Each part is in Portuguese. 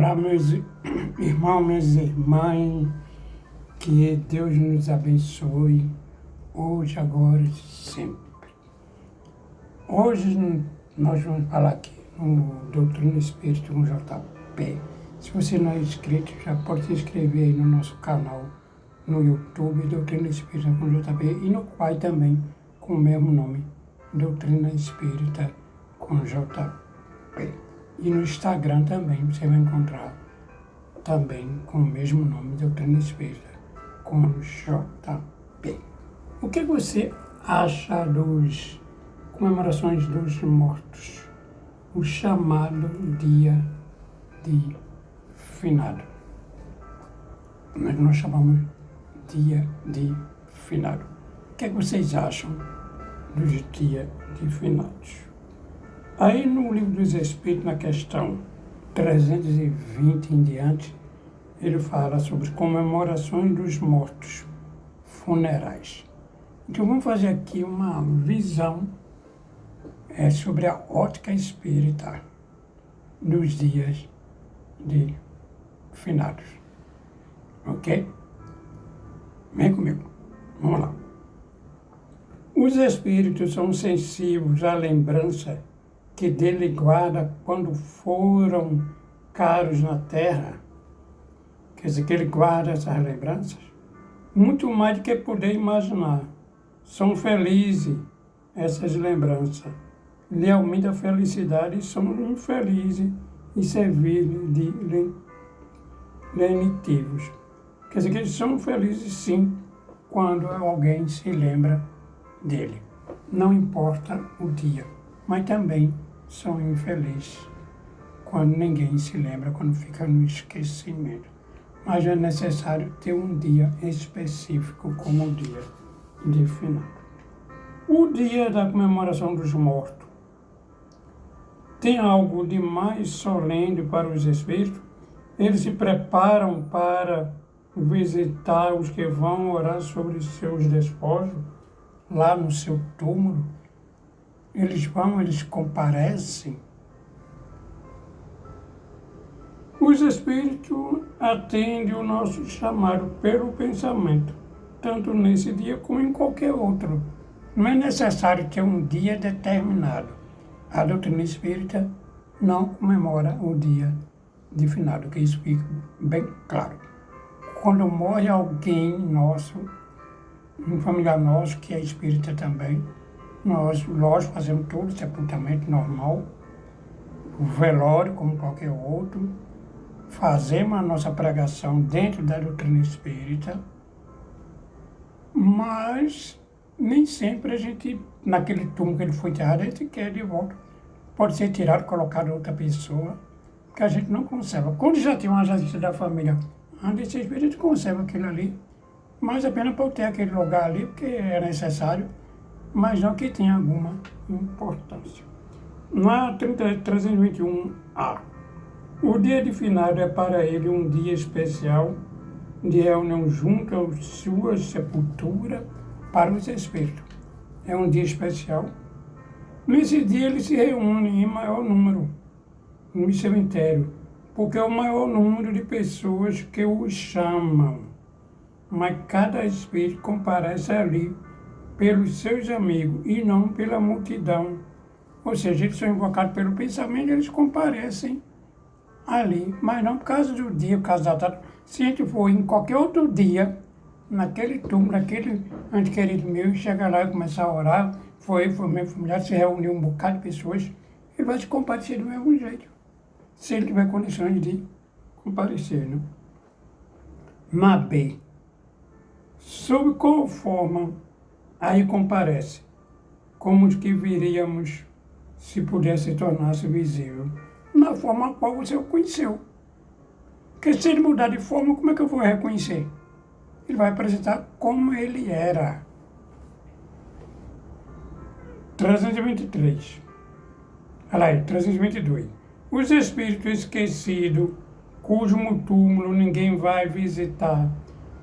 Olá, meus irmãos, minhas irmãs, que Deus nos abençoe, hoje, agora e sempre. Hoje nós vamos falar aqui no Doutrina Espírita com JP. Se você não é inscrito, já pode se inscrever aí no nosso canal no YouTube, Doutrina Espírita com JP, e no qual também com o mesmo nome, Doutrina Espírita com JP. E no Instagram também você vai encontrar também com o mesmo nome, Doutrina Espírita com JP. O que você acha das comemorações dos mortos? O chamado Dia de Finado. Nós chamamos Dia de Finado. O que vocês acham dos Dias de Finados? Aí no Livro dos Espíritos, na questão 320 em diante, ele fala sobre comemorações dos mortos funerais. Então vamos fazer aqui uma visão sobre a ótica espírita dos dias de finados. Ok? Vem comigo. Vamos lá. Os espíritos são sensíveis à lembrança que dele guarda quando foram caros na terra, quer dizer, que ele guarda essas lembranças, muito mais do que poder imaginar. São felizes essas lembranças, lhe aumenta a felicidade, e são infelizes e servíveis de lenitivos. Quer dizer, que eles são felizes sim, quando alguém se lembra dele. Não importa o dia, mas também são infelizes quando ninguém se lembra, quando fica no esquecimento. Mas é necessário ter um dia específico como o dia de finado. O dia da comemoração dos mortos tem algo de mais solene para os espíritos. Eles se preparam para visitar os que vão orar sobre seus despojos, lá no seu túmulo. Eles comparecem. Os espíritos atendem o nosso chamado pelo pensamento, tanto nesse dia como em qualquer outro. Não é necessário ter um dia determinado. A doutrina espírita não comemora o dia de finado, que isso fica bem claro. Quando morre alguém nosso, um familiar nosso que é espírita também, nós, lógico, fazemos todo o sepultamento normal, o velório como qualquer outro, fazemos a nossa pregação dentro da doutrina espírita, mas nem sempre a gente, naquele túmulo que ele foi enterrado, a gente quer de volta. Pode ser tirado, colocado outra pessoa, que a gente não conserva. Quando já tem uma agência da família, antes de espírito, a gente conserva aquilo ali, mas apenas para ter aquele lugar ali, porque é necessário, mas não que tenha alguma importância. Na 321A, o dia de finado é para ele um dia especial de reunião junto à sua sepultura para os espíritos. É um dia especial. Nesse dia ele se reúne em maior número no cemitério, porque é o maior número de pessoas que o chamam. Mas cada espírito comparece ali pelos seus amigos e não pela multidão. Ou seja, eles são invocados pelo pensamento, eles comparecem ali, mas não por causa do dia, por causa da data. Se a gente for em qualquer outro dia, naquele túmulo, naquele ente querido meu, chega lá e começar a orar, foi meu familiar, se reuniu um bocado de pessoas, ele vai se comparecer do mesmo jeito, se ele tiver condições de comparecer, né? Na B, sob qual forma aí comparece, como os que viríamos se pudesse tornar-se visível, na forma a qual você o conheceu. Porque se ele mudar de forma, como é que eu vou reconhecer? Ele vai apresentar como ele era. 323. Olha aí, 322. Os espíritos esquecidos, cujo túmulo ninguém vai visitar,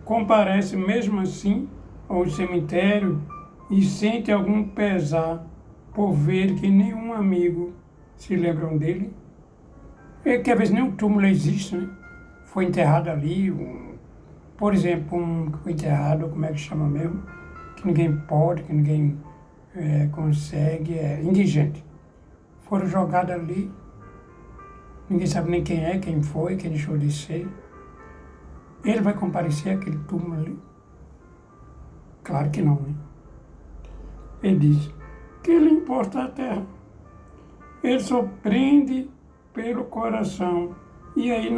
comparecem mesmo assim ao cemitério e sente algum pesar por ver que nenhum amigo se lembram dele? É que às vezes nem o túmulo existe, né? Foi enterrado ali, por exemplo, que foi enterrado, como é que chama mesmo? Que ninguém pode, que ninguém consegue, é indigente. Foram jogados ali, ninguém sabe nem quem é, quem foi, quem deixou de ser. Ele vai comparecer àquele túmulo ali? Claro que não, né? Ele diz que ele importa a terra. Ele surpreende pelo coração. E aí,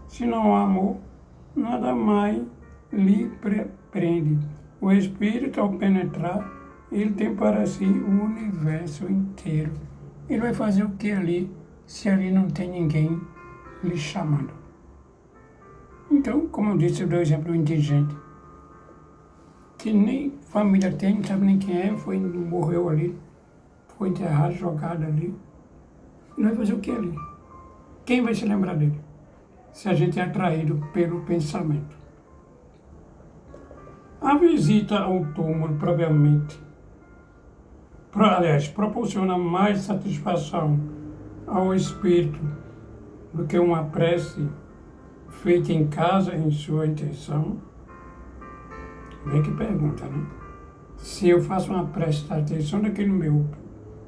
se não há amor, nada mais lhe prende. O Espírito, ao penetrar, ele tem para si o universo inteiro. Ele vai fazer o que ali, se ali não tem ninguém lhe chamando? Então, como eu disse, eu dou o exemplo do indigente, que nem família tem, não sabe nem quem é, morreu ali, foi enterrado, jogado ali. Ele vai fazer o que ali? Quem vai se lembrar dele? Se a gente é atraído pelo pensamento. A visita ao túmulo, provavelmente, proporciona mais satisfação ao espírito do que uma prece feita em casa em sua intenção. Bem que pergunta, né? Se eu faço uma prece da intenção daquele meu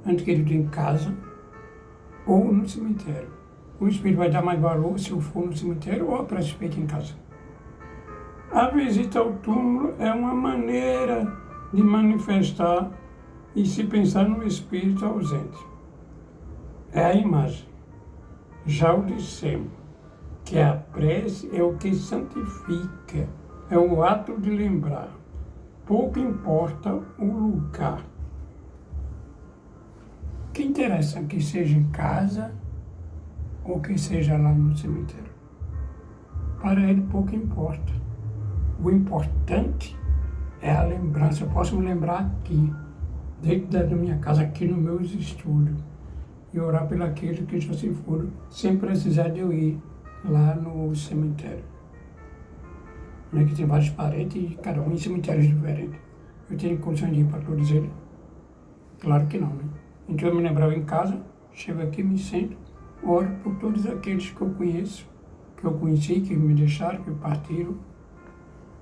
ente querido em casa ou no cemitério, o espírito vai dar mais valor se eu for no cemitério ou a prece feita em casa. A visita ao túmulo é uma maneira de manifestar e se pensar no espírito ausente. É a imagem. Já o dissemos, que a prece é o que santifica, é o ato de lembrar. Pouco importa o lugar. O que interessa é que seja em casa ou que seja lá no cemitério. Para ele pouco importa. O importante é a lembrança. Eu posso me lembrar aqui, dentro da minha casa, aqui nos meus estudos, e orar pelaqueles que já se foram, sem precisar de eu ir lá no cemitério. Não é que tem vários parentes e cada um em cemitérios diferentes. Eu tenho condições de ir para todos eles? Claro que não, né? Então eu me lembrava em casa, chego aqui, me sento, oro por todos aqueles que eu conheço, que eu conheci, que me deixaram, que partiram.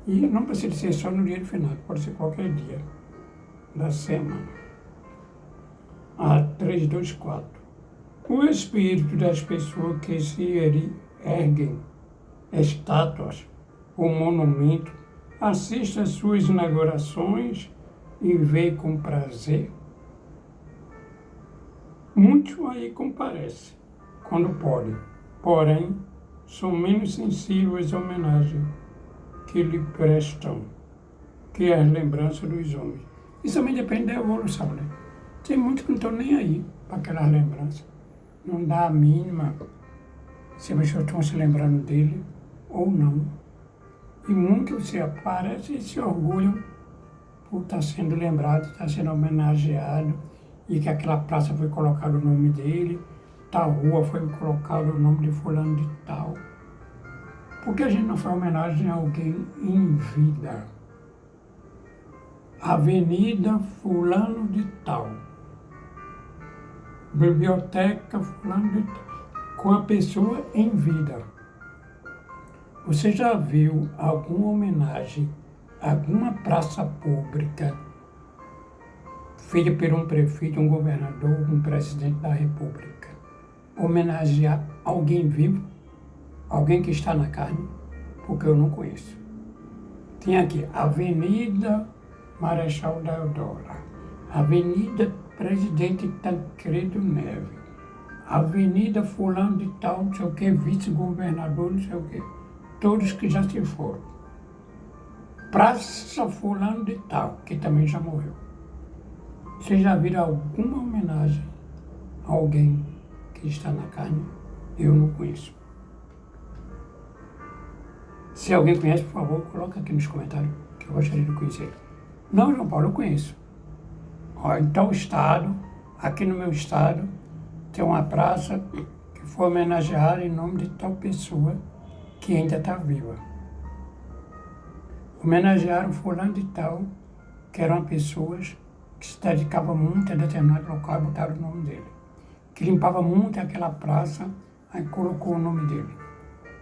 E não precisa ser só no dia do final, pode ser qualquer dia da semana. A 324. O espírito das pessoas que se erguem estátuas ou monumento, assiste às suas inaugurações e vê com prazer. Muitos aí comparecem, quando podem, porém, são menos sensíveis à homenagem que lhe prestam, que é as lembranças dos homens. Isso também depende da evolução, né? Tem muitos que não estão nem aí para aquelas lembranças. Não dá a mínima se as pessoas estão se lembrando dele ou não. E muitos se aparecem e se orgulham por estar sendo lembrado, estar sendo homenageado, e que aquela praça foi colocado o nome dele, tal rua foi colocado o nome de fulano de tal. Por que a gente não faz homenagem a alguém em vida? Avenida fulano de tal. Biblioteca fulano de tal. Com a pessoa em vida. Você já viu alguma homenagem, alguma praça pública feita por um prefeito, um governador, um presidente da República, homenagear alguém vivo? Alguém que está na carne? Porque eu não conheço. Tem aqui, Avenida Marechal Deodoro, Avenida Presidente Tancredo Neves, Avenida fulano de tal, não sei o que, vice-governador, não sei o que. Todos que já se foram. Praça fulano de tal, que também já morreu. Vocês já viram alguma homenagem a alguém que está na carne? Eu não conheço. Se alguém conhece, por favor, coloca aqui nos comentários, que eu gostaria de conhecer. Não, João Paulo, eu conheço. Ó, em tal estado, aqui no meu estado, tem uma praça que foi homenageada em nome de tal pessoa que ainda está viva. Homenagearam fulano de tal, que eram pessoas que se dedicavam muito a determinado local e botaram o nome dele. Que limpava muito aquela praça Aí colocou o nome dele.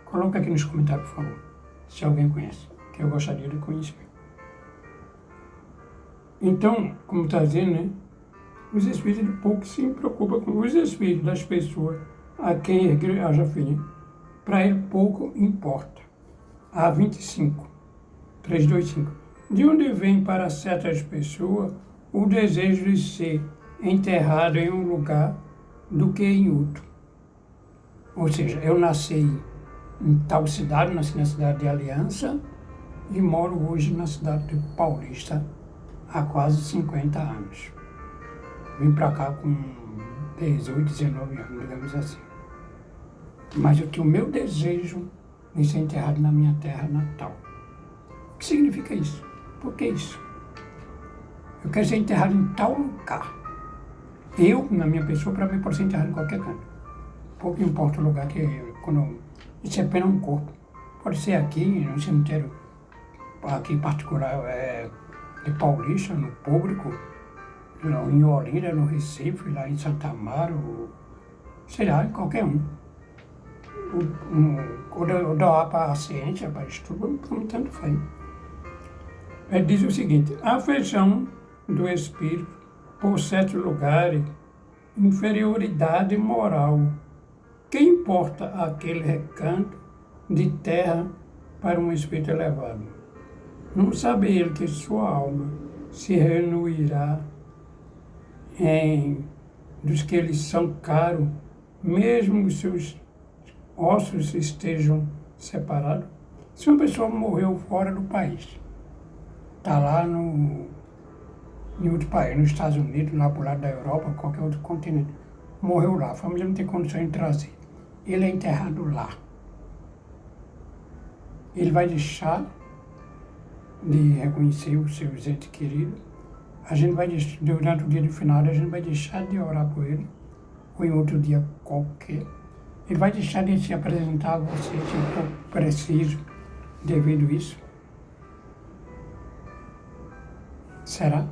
Coloca aqui nos comentários, por favor, se alguém conhece, que eu gostaria de conhecer. Então, como está dizendo, né? Os espíritos pouco se preocupam com os espíritos das pessoas a quem haja fim. Para ele pouco importa. A25, 325. De onde vem para certas pessoas o desejo de ser enterrado em um lugar do que em outro? Ou seja, eu nasci em tal cidade, nasci na cidade de Aliança e moro hoje na cidade de Paulista há quase 50 anos. Vim para cá com 18, 19 anos, digamos assim. Mas eu tenho o meu desejo de ser enterrado na minha terra natal. O que significa isso? Por que isso? Eu quero ser enterrado em tal lugar. Eu, na minha pessoa, para mim, posso ser enterrado em qualquer canto. Pouco importa o lugar que isso é apenas um corpo. Pode ser aqui, no cemitério, aqui em particular, de Paulista, no público, em Olinda, no Recife, lá em Santa Amaro, sei lá, em qualquer um. Ou doar para a ciência, para estudo, tanto faz. Ele diz o seguinte: a afeição do espírito por certos lugares, inferioridade moral. Que importa aquele recanto de terra para um espírito elevado? Não sabe ele que sua alma se reunirá dos que eles são caros, mesmo os seus ossos estejam separados? Se uma pessoa morreu fora do país, está lá em outro país, nos Estados Unidos, lá para o lado da Europa, qualquer outro continente, morreu lá, a família não tem condições de trazer, ele é enterrado lá. Ele vai deixar de reconhecer os seus entes queridos, a gente vai, durante o dia de final, a gente vai deixar de orar por ele, ou em outro dia qualquer. Ele vai deixar de se apresentar a você, se for preciso, devido a isso. Será?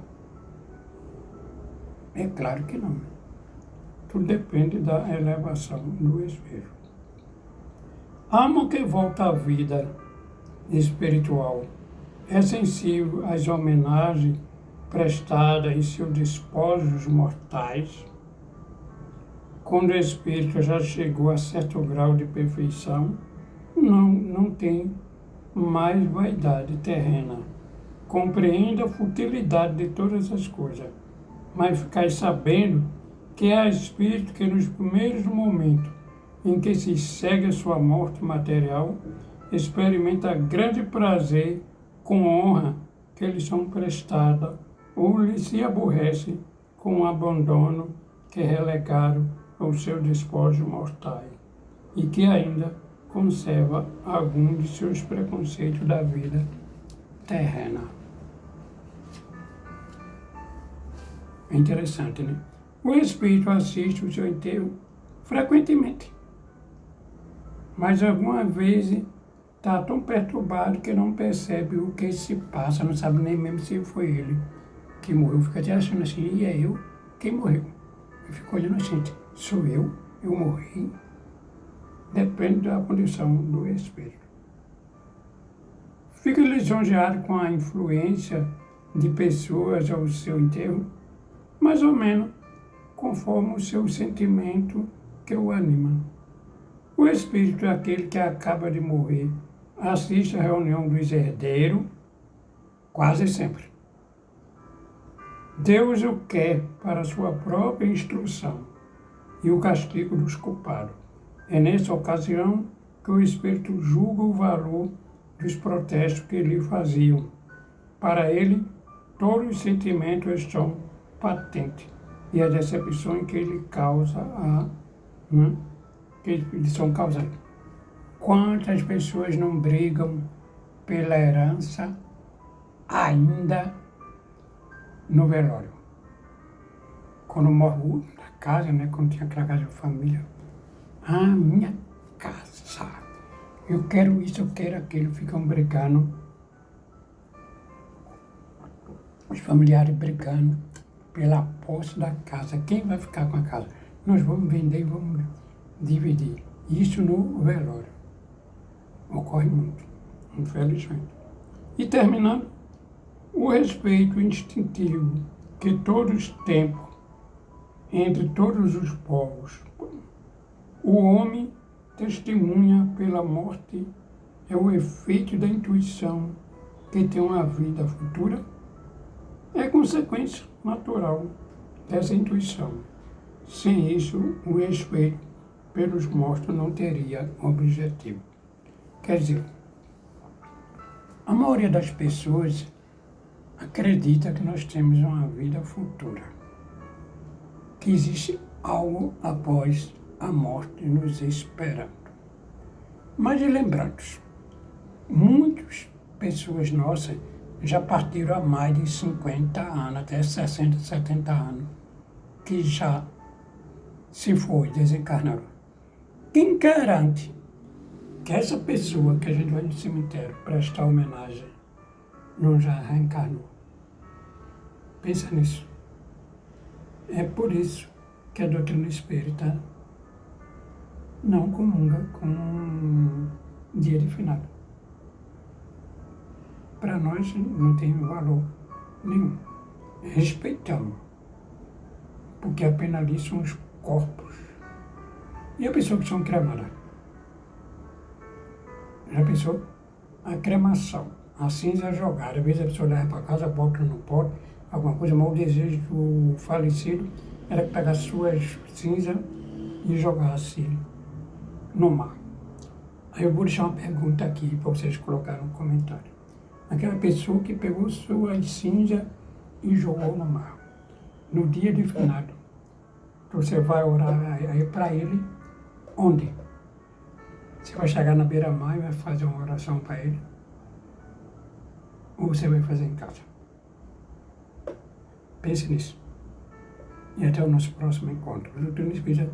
É claro que não. Tudo depende da elevação do espírito. A alma que volta à vida espiritual é sensível às homenagens prestadas em seus despojos mortais. Quando o espírito já chegou a certo grau de perfeição, não tem mais vaidade terrena. Compreende a futilidade de todas as coisas, mas ficai sabendo que há espírito que nos primeiros momentos em que se segue a sua morte material, experimenta grande prazer com honra que lhes são prestadas, ou lhe se aborrece com o abandono que relegaram aos seus despojos mortais, e que ainda conserva algum de seus preconceitos da vida terrena. É interessante, né? O espírito assiste o seu enterro frequentemente, mas algumas vezes está tão perturbado que não percebe o que se passa, não sabe nem mesmo se foi ele que morreu. Fica até achando assim, e é eu quem morreu. E fica olhando assim, sou eu morri. Depende da condição do espírito. Fica lisonjeado com a influência de pessoas ao seu enterro, mais ou menos conforme o seu sentimento que o anima. O espírito é aquele que acaba de morrer, assiste à reunião dos herdeiros, quase sempre. Deus o quer para sua própria instrução e o castigo dos culpados. É nessa ocasião que o espírito julga o valor dos protestos que lhe faziam. Para ele, todos os sentimentos estão patentes e a decepção que ele causa, que eles são causados. Quantas pessoas não brigam pela herança ainda no velório? Quando morre na casa, né? Quando tinha aquela casa de família, minha casa, eu quero isso, eu quero aquilo, ficam brigando, os familiares brigando pela posse da casa. Quem vai ficar com a casa? Nós vamos vender e vamos dividir. Isso no velório. Ocorre muito, infelizmente. E terminando, o respeito instintivo que todos têm entre todos os povos. O homem testemunha pela morte é o efeito da intuição que tem uma vida futura, é consequência natural dessa intuição. Sem isso, o respeito pelos mortos não teria objetivo. Quer dizer, a maioria das pessoas acredita que nós temos uma vida futura, que existe algo após a morte nos esperando. Mas lembrados, muitas pessoas nossas já partiram há mais de 50 anos, até 60, 70 anos, que já se foi, desencarnaram. Quem garante que essa pessoa que a gente vai no cemitério prestar homenagem não já reencarnou? Pensa nisso. É por isso que a doutrina espírita não comunga com dia de finado. Para nós não tem valor nenhum. Respeitamos, porque apenas ali são os corpos. E a pessoa que são cremadas? Já pensou? A cremação, a cinza jogada. Às vezes a pessoa leva para casa, bota no pote, alguma coisa, mas o desejo do falecido era pegar suas cinzas e jogasse no mar. Aí eu vou deixar uma pergunta aqui para vocês colocarem no comentário. Aquela pessoa que pegou suas cinzas e jogou no mar, no dia de finado, você vai orar aí para ele onde? Você vai chegar na beira-mar e vai fazer uma oração para ele? Ou você vai fazer em casa? Pense nisso. E até o nosso próximo encontro. O Doutrina Espírita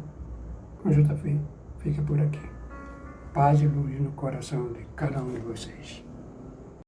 com JF fica por aqui. Paz e luz no coração de cada um de vocês.